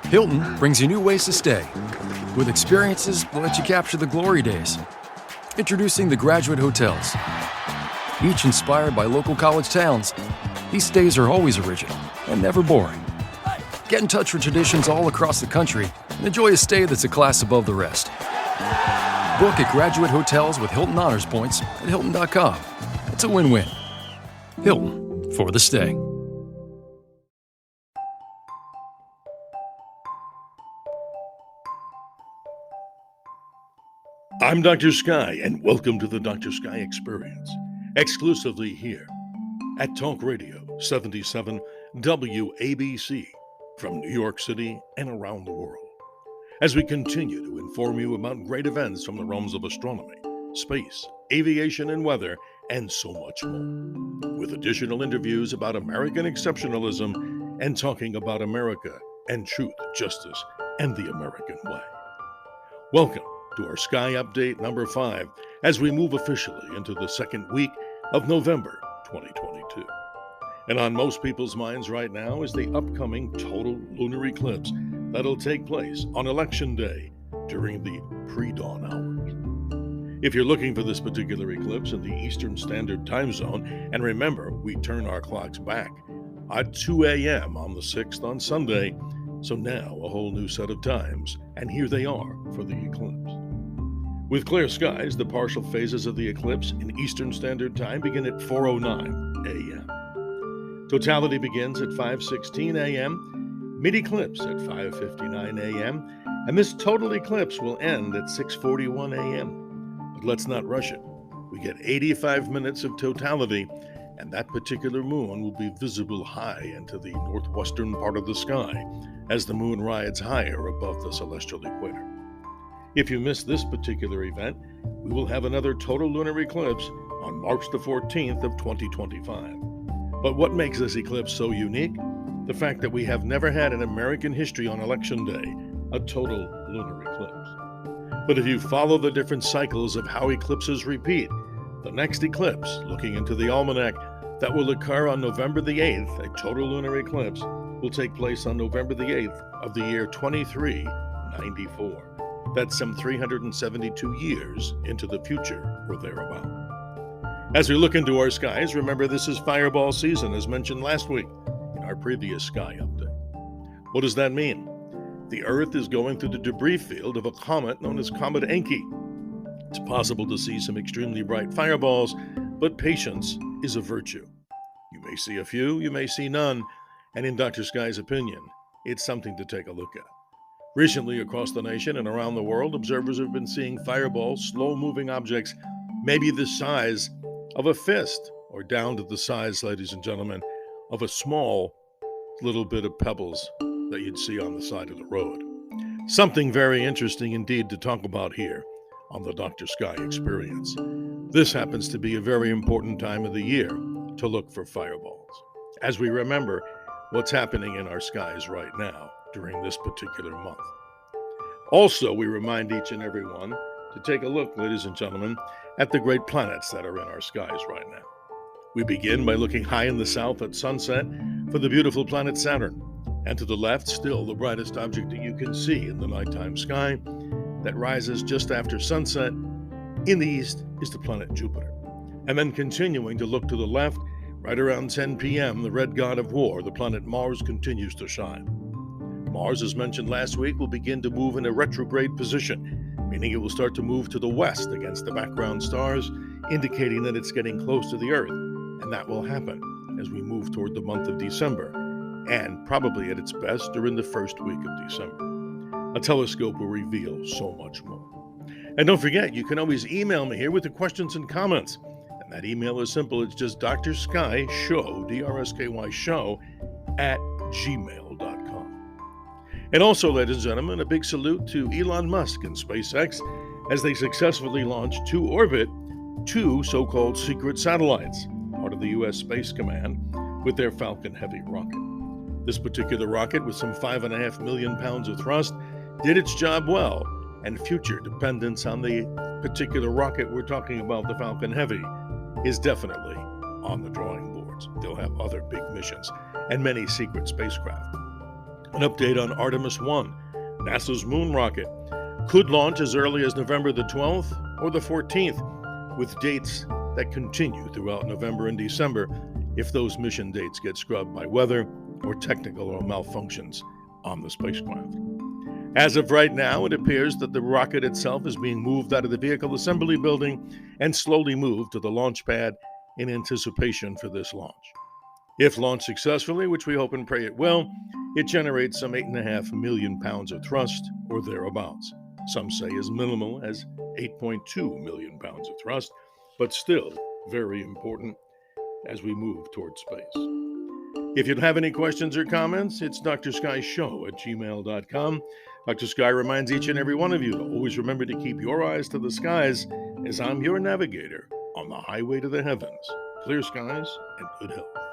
Hilton brings you new ways to stay, with experiences that let you capture the glory days. Introducing the Graduate Hotels. Each inspired by local college towns, these stays are always original and never boring. Get in touch with traditions all across the country and enjoy a stay that's a class above the rest. Book at Graduate Hotels with Hilton Honors Points at Hilton.com. It's a win-win. Hilton, for the stay. I'm Dr. Sky, and welcome to the Dr. Sky Experience, exclusively here at Talk Radio 77 WABC from New York City and around the world, as we continue to inform you about great events from the realms of astronomy, space, aviation, and weather, and so much more, with additional interviews about American exceptionalism and talking about America and truth, justice, and the American way. Welcome to our Sky Update number 5 as we move officially into the second week of November 2022. And on most people's minds right now is the upcoming total lunar eclipse that'll take place on Election Day during the pre-dawn hours. If you're looking for this particular eclipse in the Eastern Standard Time Zone, and remember, we turn our clocks back at 2 a.m. on the 6th on Sunday, so now a whole new set of times, and here they are for the eclipse. With clear skies, the partial phases of the eclipse in Eastern Standard Time begin at 4:09 a.m. Totality begins at 5:16 a.m., mid-eclipse at 5:59 a.m., and this total eclipse will end at 6:41 a.m. But let's not rush it. We get 85 minutes of totality, and that particular moon will be visible high into the northwestern part of the sky as the moon rides higher above the celestial equator. If you miss this particular event, we will have another total lunar eclipse on March the 14th of 2025. But what makes this eclipse so unique? The fact that we have never had in American history on Election Day a total lunar eclipse. But if you follow the different cycles of how eclipses repeat, the next eclipse, looking into the almanac, that will occur on November the 8th, a total lunar eclipse, will take place on November the 8th of the year 2394. That's some 372 years into the future or thereabout. As we look into our skies, remember this is fireball season, as mentioned last week in our previous Sky Update. What does that mean? The Earth is going through the debris field of a comet known as Comet Encke. It's possible to see some extremely bright fireballs, but patience is a virtue. You may see a few, you may see none, and in Dr. Sky's opinion, it's something to take a look at. Recently, across the nation and around the world, observers have been seeing fireballs, slow-moving objects, maybe the size of a fist, or down to the size, ladies and gentlemen, of a small little bit of pebbles that you'd see on the side of the road. Something very interesting indeed to talk about here on the Dr. Sky Experience. This happens to be a very important time of the year to look for fireballs, as we remember what's happening in our skies right now during this particular month. Also, we remind each and every one to take a look, ladies and gentlemen, at the great planets that are in our skies right now. We begin by looking high in the south at sunset for the beautiful planet Saturn, and to the left, still the brightest object that you can see in the nighttime sky that rises just after sunset in the east is the planet Jupiter. And then continuing to look to the left, right around 10 p.m., the red god of war, the planet Mars, continues to shine. Mars, as mentioned last week, will begin to move in a retrograde position, meaning it will start to move to the west against the background stars, indicating that it's getting close to the Earth, and that will happen as we move toward the month of December, and probably at its best during the first week of December. A telescope will reveal so much more. And don't forget, you can always email me here with the questions and comments. And that email is simple. It's just drsky.show, D-R-S-K-Y show, @gmail.com. And also, ladies and gentlemen, a big salute to Elon Musk and SpaceX as they successfully launched to orbit 2 so-called secret satellites, part of the U.S. Space Command, with their Falcon Heavy rocket. This particular rocket, with some 5.5 million pounds of thrust, did its job well, and future dependence on the particular rocket we're talking about, the Falcon Heavy, is definitely on the drawing boards. They'll have other big missions and many secret spacecraft. An update on Artemis 1, NASA's moon rocket, could launch as early as November the 12th or the 14th, with dates that continue throughout November and December if those mission dates get scrubbed by weather or technical or malfunctions on the spacecraft. As of right now, it appears that the rocket itself is being moved out of the vehicle assembly building and slowly moved to the launch pad in anticipation for this launch. If launched successfully, which we hope and pray it will, it generates some 8.5 million pounds of thrust or thereabouts. Some say as minimal as 8.2 million pounds of thrust, but still very important as we move towards space. If you have any questions or comments, it's drsky@gmail.com. Dr. Sky reminds each and every one of you to always remember to keep your eyes to the skies, as I'm your navigator on the highway to the heavens. Clear skies and good health.